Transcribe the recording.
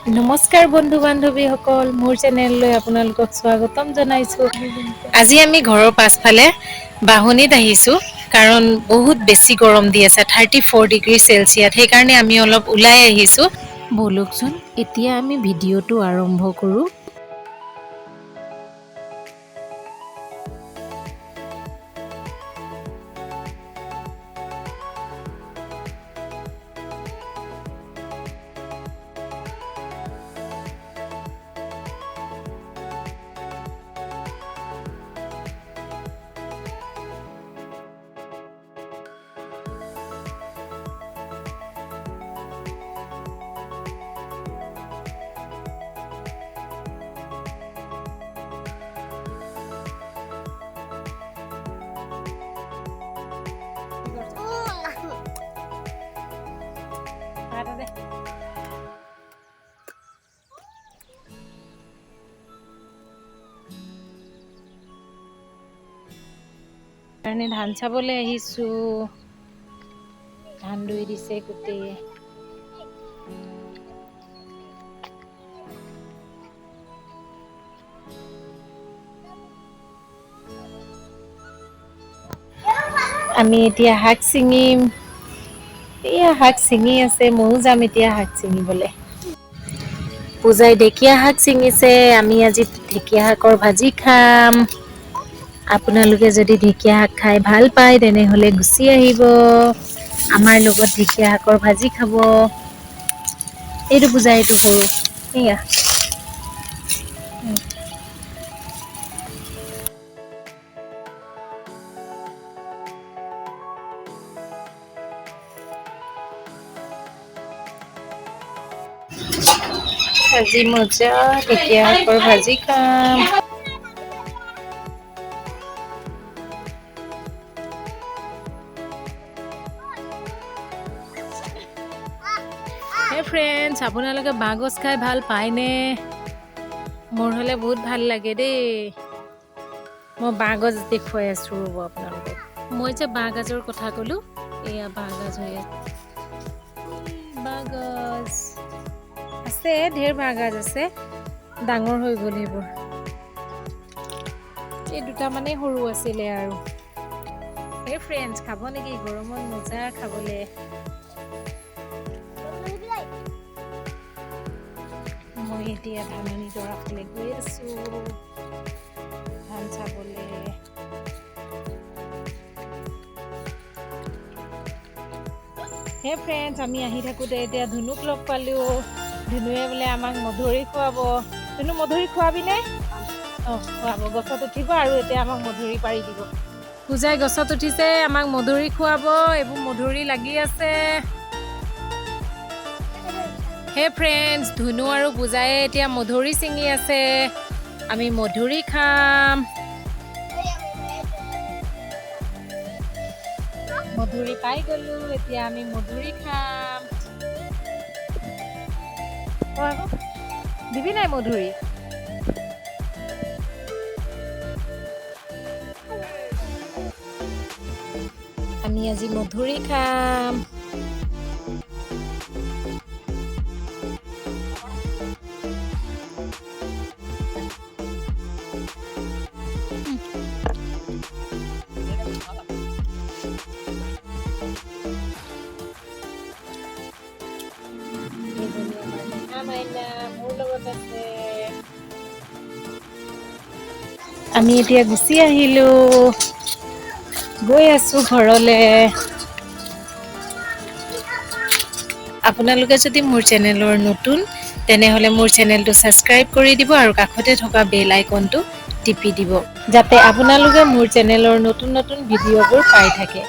নমস্কাৰ বন্ধু বান্ধৱীসকল, মোৰ চেনেললৈ আপোনালোকক স্বাগতম জনাইছোঁ। আজি আমি ঘৰৰ পাছফালে বাহনিত আহিছোঁ, কাৰণ বহুত বেছি গৰম দি আছে, 34°C। সেইকাৰণে আমি অলপ ওলাই আহিছোঁ। বলকচোন এতিয়া আমি ভিডিঅ'টো আৰম্ভ কৰোঁ। কাৰণে ধান চাবলৈ আহিছোঁ। ধান ৰুই দিছে গোটেই। আমি এতিয়া শাক ছিঙিম। এয়া শাক ছিঙি আছে, ময়ো যাম এতিয়া শাক ছিঙিবলৈ। পূজাই ঢেকীয়া শাক ছিঙিছে, আমি আজি ঢেকীয়া শাকৰ ভাজি খাম। আপোনালোকে যদি ঢেকীয়া শাক খাই ভাল পায় তেনেহ'লে গুচি আহিব, আমাৰ লগত ঢেকীয়া শাকৰ ভাজি খাব। এইটো পূজা, এইটো সৰু, এয়া আজি মজা ঢেকীয়া শাকৰ ভাজি খাম। হে ফ্ৰেণ্ডছ, আপোনালোকে বাঁহগছ খাই ভাল পায়নে? মোৰ হ'লে বহুত ভাল লাগে দেই। মই বাঁহগছ দেখুৱাই আছোঁ, ৰ'ব আপোনালোকক। মই যে বাঁহগাজৰ কথা ক'লোঁ, এয়া বাঁহগাজ হৈ আছে। বাঁহগাজ আছে, ঢেৰ বাঁহগাজ আছে, ডাঙৰ হৈ গ'ল সেইবোৰ। এই দুটামানেই সৰু আছিলে আৰু। হে ফ্ৰেণ্ডছ, খাব নেকি? গৰমত মজা খাবলৈ। মই এতিয়া ধাননি দৰা ফালে গৈ আছোঁ, ধান চাবলৈ। হে ফ্ৰেণ্ডছ, আমি আহি থাকোঁতে এতিয়া ধুনুক লগ পালোঁ। ধুনুৱে বোলে আমাক মধুৰি খুৱাব। ধুনু, মধুৰি খুৱাবিনে? অঁ, খুৱাব। গছত উঠিব আৰু এতিয়া আমাক মধুৰি পাৰি দিব। পূজাই গছত উঠিছে, আমাক মধুৰি খুৱাব। এইবোৰ মধুৰি লাগি আছে। হে ফ্ৰেণ্ডছ, ধুনু আৰু পূজায়ে এতিয়া মধুৰি ছিঙি আছে। আমি মধুৰি খাম। মধুৰি পাই গ'লো, এতিয়া আমি মধুৰি খাম। দিবি নাই মধুৰি? আমি আজি মধুৰি খাম। মোৰ লগত আছে। আমি এতিয়া গুচি আহিলোঁ, গৈ আছোঁ ঘৰলে। আপোনালোকে যদি মোৰ চেনেলৰ নতুন, তেনেহ'লে মোৰ চেনেলটো ছাবস্ক্ৰাইব কৰি দিব আৰু কাষতে থকা বেল আইকনটো টিপি দিব, যাতে আপোনালোকে মোৰ চেনেলৰ নতুন নতুন ভিডিঅ'বোৰ পাই থাকে।